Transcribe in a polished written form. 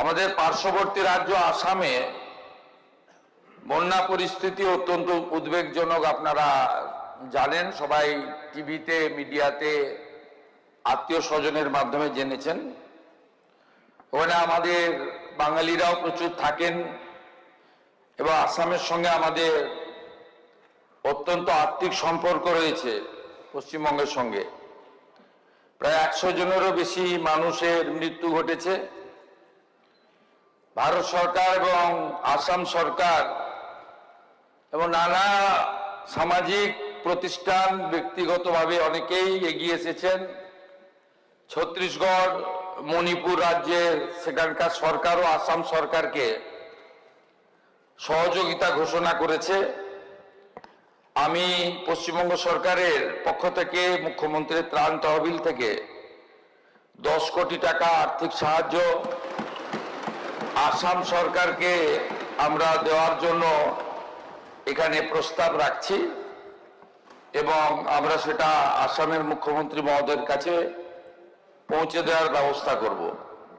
আমাদের পার্শ্ববর্তী রাজ্য আসামে বন্যা পরিস্থিতি অত্যন্ত উদ্বেগজনক। আপনারা জানেন, সবাই টিভিতে, মিডিয়াতে, আত্মীয় স্বজনের মাধ্যমে জেনেছেন। ওখানে আমাদের বাঙালিরাও প্রচুর থাকেন এবং আসামের সঙ্গে আমাদের অত্যন্ত আত্মিক সম্পর্ক রয়েছে পশ্চিমবঙ্গের সঙ্গে। প্রায় 100 জনেরও বেশি মানুষের মৃত্যু ঘটেছে। ভারত সরকার এবং আসাম সরকার এবং নানা সামাজিক প্রতিষ্ঠান ব্যক্তিগতভাবে অনেকেই এগিয়ে এসেছেন। ছত্তিশগড়, মণিপুর রাজ্যের সেখানকার সরকারও আসাম সরকারকে সহযোগিতা ঘোষণা করেছে। আমি পশ্চিমবঙ্গ সরকারের পক্ষ থেকে মুখ্যমন্ত্রীর ত্রাণ তহবিল থেকে 10 কোটি টাকা আর্থিক সাহায্য আসাম সরকারকে আমরা দেওয়ার জন্য এখানে প্রস্তাব রাখছি এবং আমরা সেটা আসামের মুখ্যমন্ত্রী মহোদয়ের কাছে পৌঁছে দেওয়ার ব্যবস্থা করব।